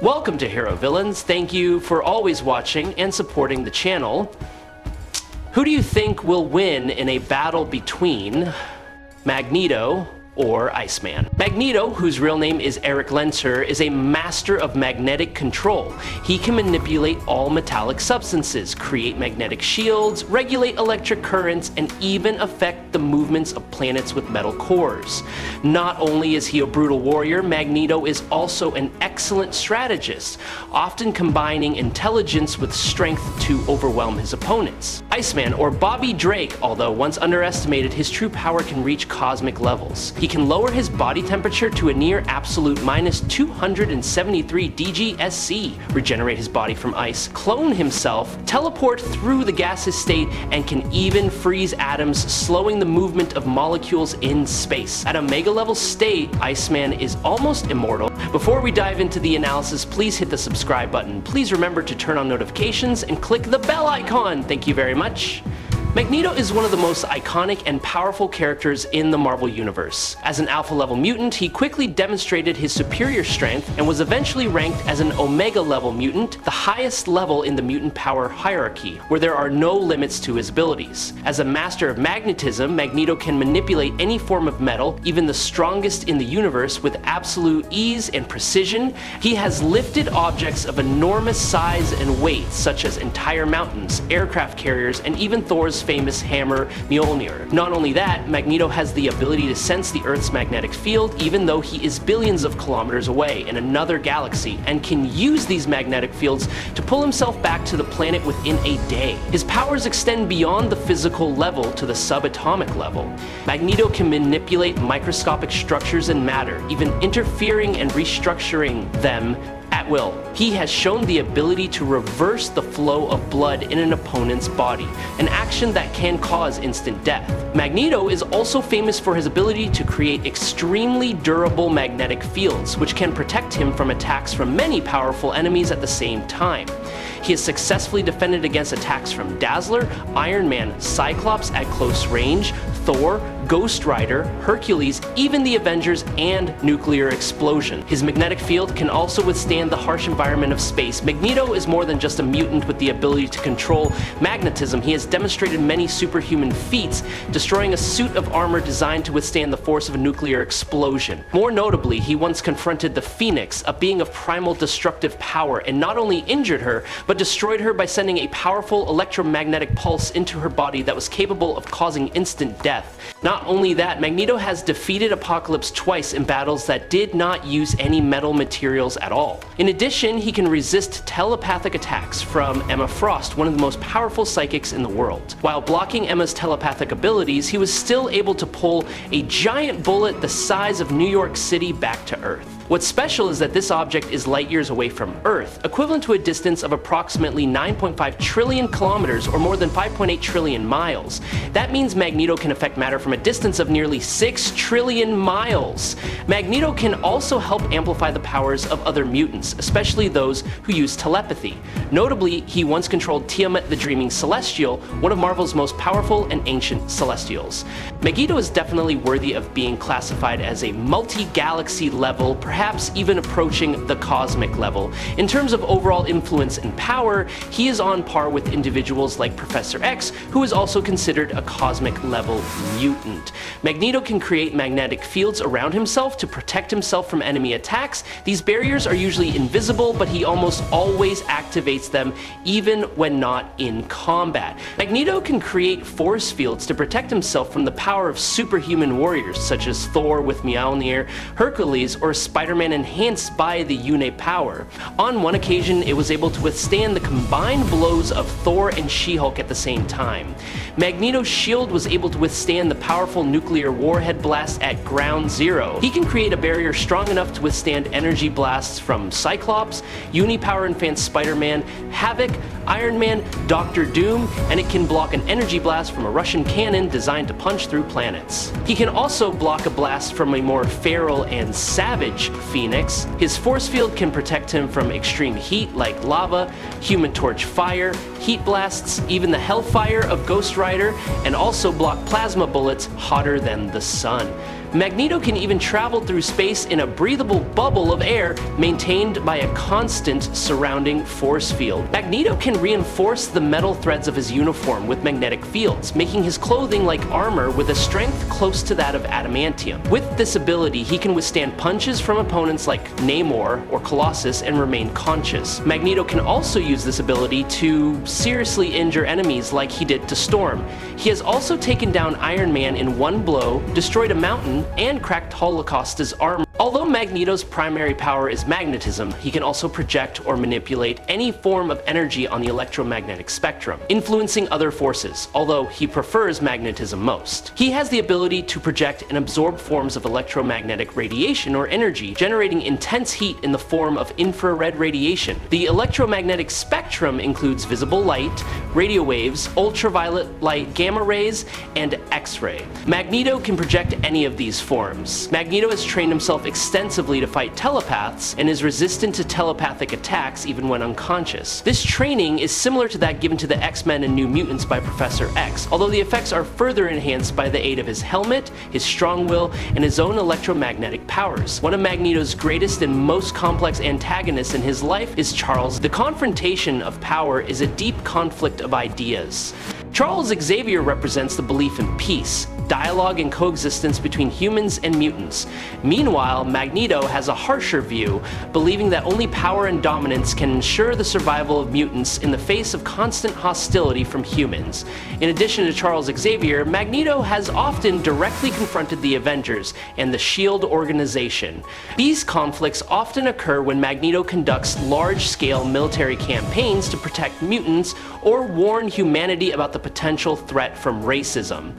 Welcome to Hero Villains. Thank you for always watching and supporting the channel. Who do you think will win in a battle between Magneto or Iceman? Magneto, whose real name is Erik Lehnsherr, is a master of magnetic control. He can manipulate all metallic substances, create magnetic shields, regulate electric currents, and even affect the movements of planets with metal cores. Not only is he a brutal warrior, Magneto is also an excellent strategist, often combining intelligence with strength to overwhelm his opponents. Iceman, or Bobby Drake, although once underestimated, his true power can reach cosmic levels. He can lower his body temperature to a near absolute minus 273 DGSC, regenerate his body from ice, clone himself, teleport through the gaseous state, and can even freeze atoms, slowing the movement of molecules in space. At a mega level state, Iceman is almost immortal. Before we dive into the analysis, please hit the subscribe button. Please remember to turn on notifications and click the bell icon. Thank you very much. Magneto is one of the most iconic and powerful characters in the Marvel Universe. As an alpha-level mutant, he quickly demonstrated his superior strength and was eventually ranked as an omega-level mutant, the highest level in the mutant power hierarchy, where there are no limits to his abilities. As a master of magnetism, Magneto can manipulate any form of metal, even the strongest in the universe, with absolute ease and precision. He has lifted objects of enormous size and weight, such as entire mountains, aircraft carriers, and even Thor's famous hammer Mjolnir. Not only that, Magneto has the ability to sense the Earth's magnetic field even though he is billions of kilometers away in another galaxy, and can use these magnetic fields to pull himself back to the planet within a day. His powers extend beyond the physical level to the subatomic level. Magneto can manipulate microscopic structures and matter, even interfering and restructuring them at will. He has shown the ability to reverse the flow of blood in an opponent's body, an action that can cause instant death. Magneto is also famous for his ability to create extremely durable magnetic fields, which can protect him from attacks from many powerful enemies at the same time. He has successfully defended against attacks from Dazzler, Iron Man, Cyclops at close range, Thor, Ghost Rider, Hercules, even the Avengers, and nuclear explosion. His magnetic field can also withstand the harsh environment of space. Magneto is more than just a mutant with the ability to control magnetism. He has demonstrated many superhuman feats, destroying a suit of armor designed to withstand the force of a nuclear explosion. More notably, he once confronted the Phoenix, a being of primal destructive power, and not only injured her, but destroyed her by sending a powerful electromagnetic pulse into her body that was capable of causing instant death. Not only that, Magneto has defeated Apocalypse twice in battles that did not use any metal materials at all. In addition, he can resist telepathic attacks from Emma Frost, one of the most powerful psychics in the world. While blocking Emma's telepathic abilities, he was still able to pull a giant bullet the size of New York City back to Earth. What's special is that this object is light years away from Earth, equivalent to a distance of approximately 9.5 trillion kilometers or more than 5.8 trillion miles. That means Magneto can affect matter from a distance of nearly 6 trillion miles. Magneto can also help amplify the powers of other mutants, especially those who use telepathy. Notably, he once controlled Tiamat the Dreaming Celestial, one of Marvel's most powerful and ancient Celestials. Magneto is definitely worthy of being classified as a multi-galaxy level, perhaps even approaching the cosmic level. In terms of overall influence and power, he is on par with individuals like Professor X, who is also considered a cosmic level mutant. Magneto can create magnetic fields around himself to protect himself from enemy attacks. These barriers are usually invisible, but he almost always activates them even when not in combat. Magneto can create force fields to protect himself from the power of superhuman warriors such as Thor with Mjolnir, Hercules, or Spider-Man enhanced by the Une power. On one occasion, it was able to withstand the combined blows of Thor and She-Hulk at the same time. Magneto's shield was able to withstand the powerful nuclear warhead blast at ground zero. He can create a barrier strong enough to withstand energy blasts from Cyclops, Unipower enhanced Spider-Man, Havoc, Iron Man, Doctor Doom, and it can block an energy blast from a Russian cannon designed to punch through planets. He can also block a blast from a more feral and savage Phoenix. His force field can protect him from extreme heat like lava, Human Torch fire, heat blasts, even the Hellfire of Ghost Rider, and also block plasma bullets hotter than the sun. Magneto can even travel through space in a breathable bubble of air maintained by a constant surrounding force field. Magneto can reinforce the metal threads of his uniform with magnetic fields, making his clothing like armor with a strength close to that of adamantium. With this ability, he can withstand punches from opponents like Namor or Colossus and remain conscious. Magneto can also use this ability to seriously injure enemies like he did to Storm. He has also taken down Iron Man in one blow, destroyed a mountain, and cracked Holocaust's armor. Although Magneto's primary power is magnetism, he can also project or manipulate any form of energy on the electromagnetic spectrum, influencing other forces, although he prefers magnetism most. He has the ability to project and absorb forms of electromagnetic radiation or energy, generating intense heat in the form of infrared radiation. The electromagnetic spectrum includes visible light, radio waves, ultraviolet light, gamma rays, and X-ray. Magneto can project any of these forms. Magneto has trained himself extensively to fight telepaths and is resistant to telepathic attacks even when unconscious. This training is similar to that given to the X-Men and New Mutants by Professor X, although the effects are further enhanced by the aid of his helmet, his strong will, and his own electromagnetic powers. One of Magneto's greatest and most complex antagonists in his life is Charles. The confrontation of power is a deep conflict of ideas. Charles Xavier represents the belief in peace, dialogue, and coexistence between humans and mutants. Meanwhile, Magneto has a harsher view, believing that only power and dominance can ensure the survival of mutants in the face of constant hostility from humans. In addition to Charles Xavier, Magneto has often directly confronted the Avengers and the S.H.I.E.L.D. organization. These conflicts often occur when Magneto conducts large-scale military campaigns to protect mutants or warn humanity about the potential threat from racism.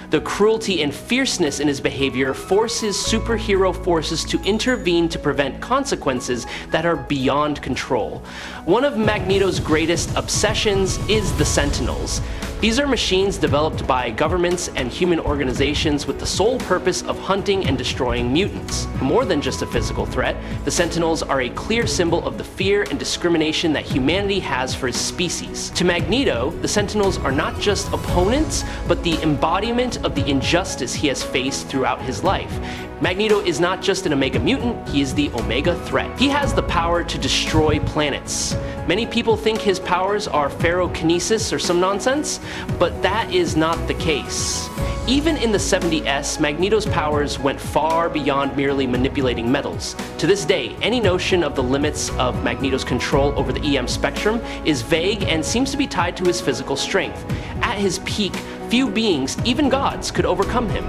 The cruelty and fierceness in his behavior forces superhero forces to intervene to prevent consequences that are beyond control. One of Magneto's greatest obsessions is the Sentinels. These are machines developed by governments and human organizations with the sole purpose of hunting and destroying mutants. More than just a physical threat, the Sentinels are a clear symbol of the fear and discrimination that humanity has for his species. To Magneto, the Sentinels are not just opponents, but the embodiment of the injustice he has faced throughout his life. Magneto is not just an Omega mutant, he is the Omega threat. He has the power to destroy planets. Many people think his powers are ferrokinesis or some nonsense, but that is not the case. Even in the 70s, Magneto's powers went far beyond merely manipulating metals. To this day, any notion of the limits of Magneto's control over the EM spectrum is vague and seems to be tied to his physical strength. At his peak, few beings, even gods, could overcome him.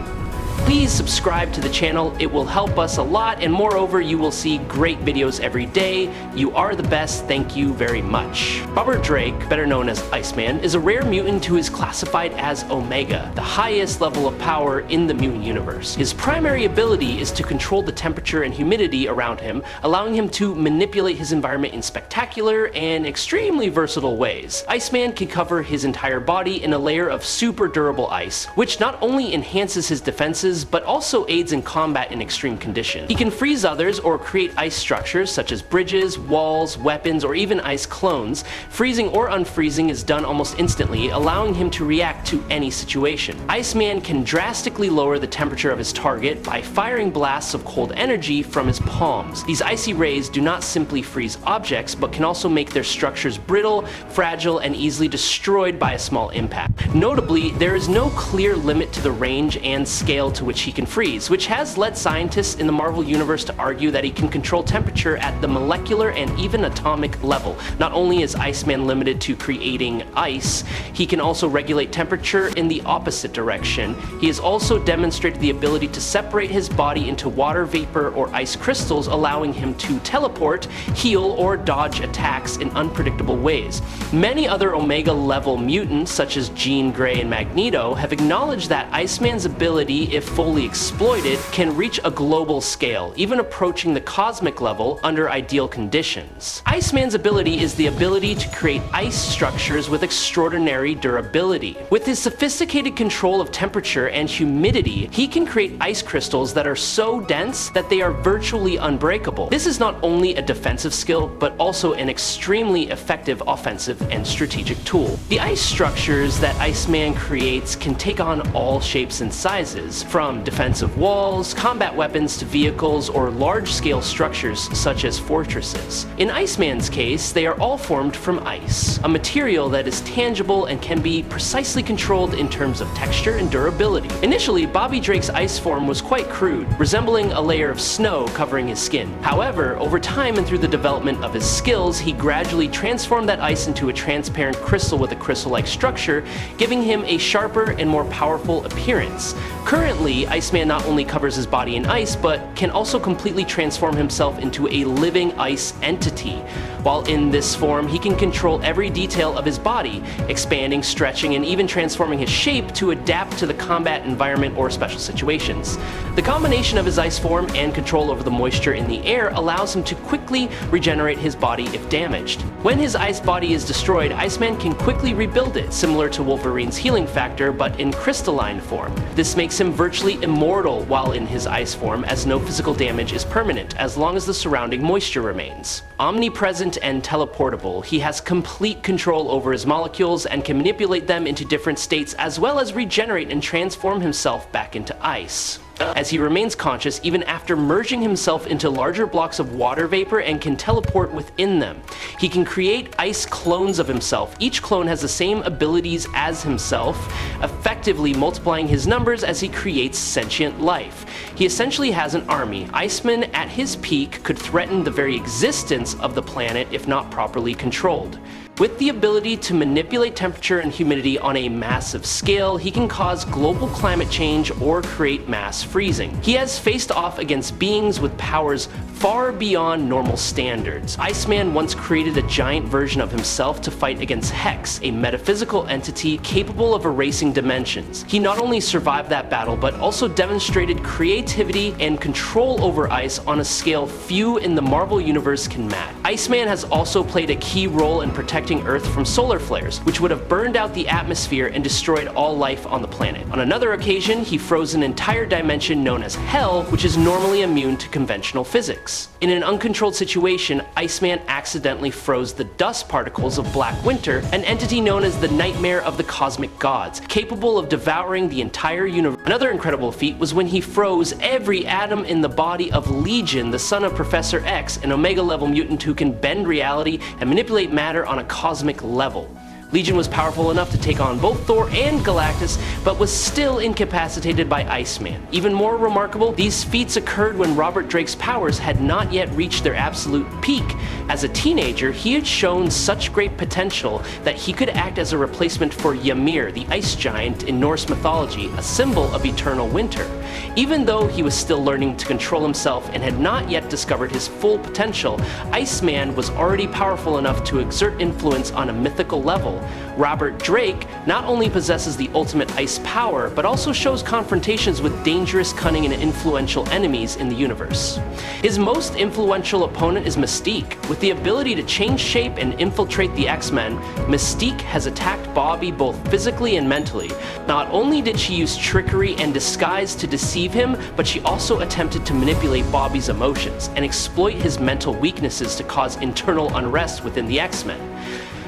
Please subscribe to the channel, it will help us a lot, and moreover, you will see great videos every day. You are the best, thank you very much. Robert Drake, better known as Iceman, is a rare mutant who is classified as Omega, the highest level of power in the mutant universe. His primary ability is to control the temperature and humidity around him, allowing him to manipulate his environment in spectacular and extremely versatile ways. Iceman can cover his entire body in a layer of super durable ice, which not only enhances his defenses, but also aids in combat in extreme conditions. He can freeze others or create ice structures such as bridges, walls, weapons, or even ice clones. Freezing or unfreezing is done almost instantly, allowing him to react to any situation. Iceman can drastically lower the temperature of his target by firing blasts of cold energy from his palms. These icy rays do not simply freeze objects, but can also make their structures brittle, fragile, and easily destroyed by a small impact. Notably, there is no clear limit to the range and scale to which he can freeze, which has led scientists in the Marvel Universe to argue that he can control temperature at the molecular and even atomic level. Not only is Iceman limited to creating ice, he can also regulate temperature in the opposite direction. He has also demonstrated the ability to separate his body into water vapor or ice crystals, allowing him to teleport, heal, or dodge attacks in unpredictable ways. Many other Omega-level mutants, such as Jean Grey and Magneto, have acknowledged that Iceman's ability, if fully exploited, can reach a global scale, even approaching the cosmic level under ideal conditions. Iceman's ability is the ability to create ice structures with extraordinary durability. With his sophisticated control of temperature and humidity, he can create ice crystals that are so dense that they are virtually unbreakable. This is not only a defensive skill, but also an extremely effective offensive and strategic tool. The ice structures that Iceman creates can take on all shapes and sizes, from from defensive walls, combat weapons to vehicles, or large-scale structures such as fortresses. In Iceman's case, they are all formed from ice, a material that is tangible and can be precisely controlled in terms of texture and durability. Initially, Bobby Drake's ice form was quite crude, resembling a layer of snow covering his skin. However, over time and through the development of his skills, he gradually transformed that ice into a transparent crystal with a crystal-like structure, giving him a sharper and more powerful appearance. Currently, Iceman not only covers his body in ice, but can also completely transform himself into a living ice entity. While in this form, he can control every detail of his body, expanding, stretching, and even transforming his shape to adapt to the combat environment or special situations. The combination of his ice form and control over the moisture in the air allows him to quickly regenerate his body if damaged. When his ice body is destroyed, Iceman can quickly rebuild it, similar to Wolverine's healing factor, but in crystalline form. This makes him virtually immortal while in his ice form, as no physical damage is permanent, as long as the surrounding moisture remains. Omnipresent and teleportable, he has complete control over his molecules and can manipulate them into different states, as well as regenerate and transform himself back into ice, as he remains conscious even after merging himself into larger blocks of water vapor and can teleport within them. He can create ice clones of himself. Each clone has the same abilities as himself, effectively multiplying his numbers as he creates sentient life. He essentially has an army. Iceman at his peak could threaten the very existence of the planet if not properly controlled. With the ability to manipulate temperature and humidity on a massive scale, he can cause global climate change or create mass freezing. He has faced off against beings with powers far beyond normal standards. Iceman once created a giant version of himself to fight against Hex, a metaphysical entity capable of erasing dimensions. He not only survived that battle, but also demonstrated creativity and control over ice on a scale few in the Marvel Universe can match. Iceman has also played a key role in protecting Earth from solar flares, which would have burned out the atmosphere and destroyed all life on the planet. On another occasion, he froze an entire dimension known as Hell, which is normally immune to conventional physics. In an uncontrolled situation, Iceman accidentally froze the dust particles of Black Winter, an entity known as the Nightmare of the Cosmic Gods, capable of devouring the entire universe. Another incredible feat was when he froze every atom in the body of Legion, the son of Professor X, an Omega-level mutant who can bend reality and manipulate matter on a cosmic level. Legion was powerful enough to take on both Thor and Galactus, but was still incapacitated by Iceman. Even more remarkable, these feats occurred when Robert Drake's powers had not yet reached their absolute peak. As a teenager, he had shown such great potential that he could act as a replacement for Ymir, the ice giant in Norse mythology, a symbol of eternal winter. Even though he was still learning to control himself and had not yet discovered his full potential, Iceman was already powerful enough to exert influence on a mythical level. Robert Drake not only possesses the ultimate ice power, but also shows confrontations with dangerous, cunning, and influential enemies in the universe. His most influential opponent is Mystique. With the ability to change shape and infiltrate the X-Men, Mystique has attacked Bobby both physically and mentally. Not only did she use trickery and disguise to deceive him, but she also attempted to manipulate Bobby's emotions and exploit his mental weaknesses to cause internal unrest within the X-Men.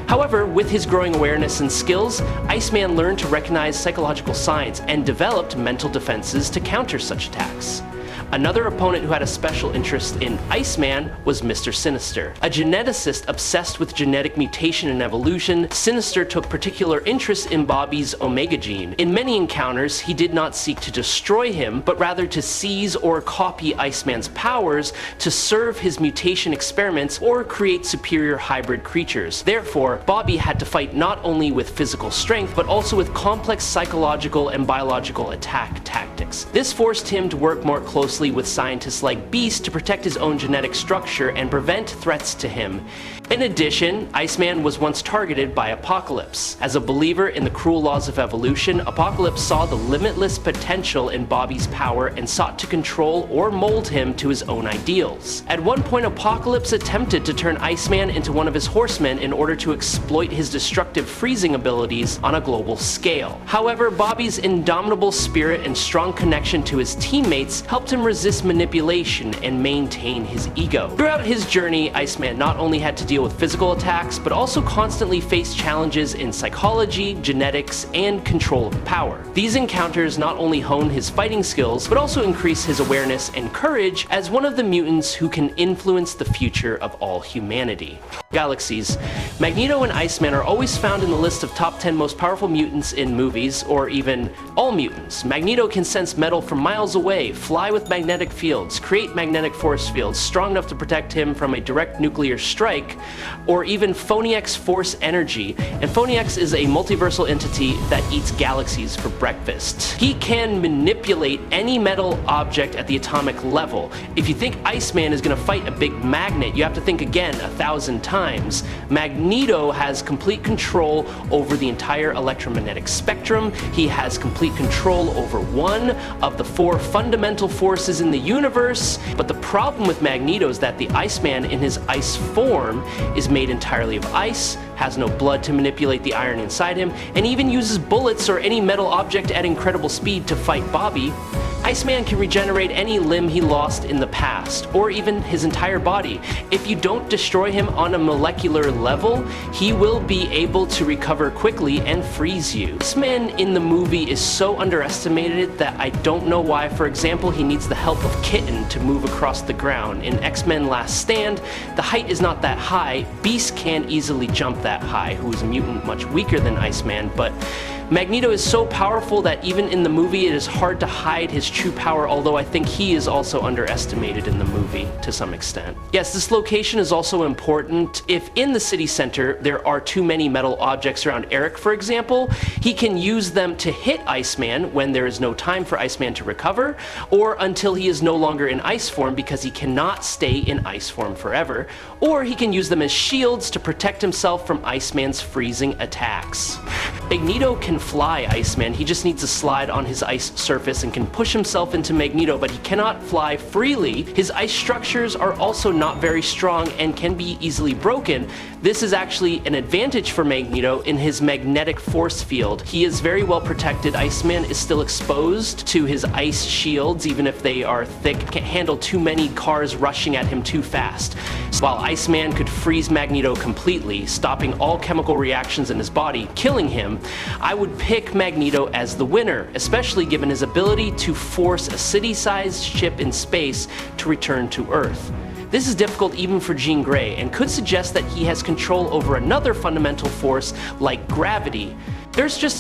However, with his growing awareness and skills, Iceman learned to recognize psychological signs and developed mental defenses to counter such attacks. Another opponent who had a special interest in Iceman was Mr. Sinister. A geneticist obsessed with genetic mutation and evolution, Sinister took particular interest in Bobby's Omega gene. In many encounters, he did not seek to destroy him, but rather to seize or copy Iceman's powers to serve his mutation experiments or create superior hybrid creatures. Therefore, Bobby had to fight not only with physical strength, but also with complex psychological and biological attack tactics. This forced him to work more closely with scientists like Beast to protect his own genetic structure and prevent threats to him. In addition, Iceman was once targeted by Apocalypse. As a believer in the cruel laws of evolution, Apocalypse saw the limitless potential in Bobby's power and sought to control or mold him to his own ideals. At one point, Apocalypse attempted to turn Iceman into one of his horsemen in order to exploit his destructive freezing abilities on a global scale. However, Bobby's indomitable spirit and strong connection to his teammates helped him resist manipulation and maintain his ego. Throughout his journey, Iceman not only had to deal with physical attacks, but also constantly faced challenges in psychology, genetics, and control of power. These encounters not only hone his fighting skills, but also increase his awareness and courage as one of the mutants who can influence the future of all humanity. Galaxies. Magneto and Iceman are always found in the list of top 10 most powerful mutants in movies, or even all mutants. Magneto can sense metal from miles away, fly with magnetic fields, create magnetic force fields strong enough to protect him from a direct nuclear strike, or even Phoniax force energy. And Phoniax is a multiversal entity that eats galaxies for breakfast. He can manipulate any metal object at the atomic level. If you think Iceman is going to fight a big magnet, you have to think again 1,000 times. Magneto has complete control over the entire electromagnetic spectrum. He has complete control over one of the 4 fundamental forces in the universe. But the problem with Magneto is that the Iceman in his ice form is made entirely of ice, has no blood to manipulate the iron inside him, and even uses bullets or any metal object at incredible speed to fight Bobby. Iceman can regenerate any limb he lost in the past, or even his entire body. If you don't destroy him on a molecular level, he will be able to recover quickly and freeze you. Iceman in the movie is so underestimated that I don't know why. For example, he needs the help of Kitten to move across the ground. In X-Men Last Stand, the height is not that high. Beast can easily jump that high, who is a mutant much weaker than Iceman, but Magneto is so powerful that even in the movie it is hard to hide his true power, although I think he is also underestimated in the movie to some extent. Yes, this location is also important. If in the city center there are too many metal objects around Erik, for example, he can use them to hit Iceman when there is no time for Iceman to recover, or until he is no longer in ice form because he cannot stay in ice form forever, or he can use them as shields to protect himself from Iceman's freezing attacks. Magneto can fly Iceman, he just needs to slide on his ice surface and can push himself into Magneto, but he cannot fly freely. His ice structures are also not very strong and can be easily broken. This is actually an advantage for Magneto in his magnetic force field. He is very well protected. Iceman is still exposed to his ice shields, even if they are thick, can't handle too many cars rushing at him too fast. While Iceman could freeze Magneto completely, stopping all chemical reactions in his body, killing him, I would pick Magneto as the winner, especially given his ability to force a city-sized ship in space to return to Earth. This is difficult even for Jean Grey, and could suggest that he has control over another fundamental force like gravity.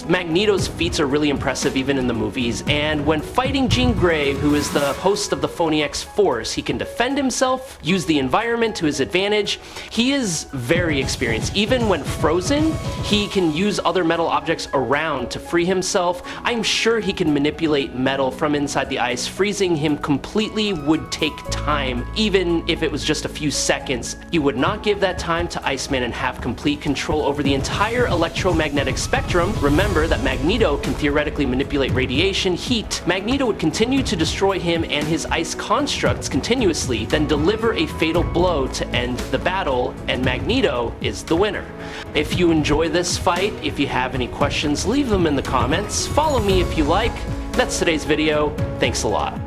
Magneto's feats are really impressive even in the movies, and when fighting Jean Grey, who is the host of the Phoniax Force, he can defend himself, use the environment to his advantage. He is very experienced. Even when frozen, he can use other metal objects around to free himself. I'm sure he can manipulate metal from inside the ice. Freezing him completely would take time, even if it was just a few seconds. He would not give that time to Iceman and have complete control over the entire electromagnetic spectrum. Remember that Magneto can theoretically manipulate radiation, heat. Magneto would continue to destroy him and his ice constructs continuously, then deliver a fatal blow to end the battle, and Magneto is the winner. If you enjoy this fight, if you have any questions, leave them in the comments. Follow me if you like. That's today's video. Thanks a lot.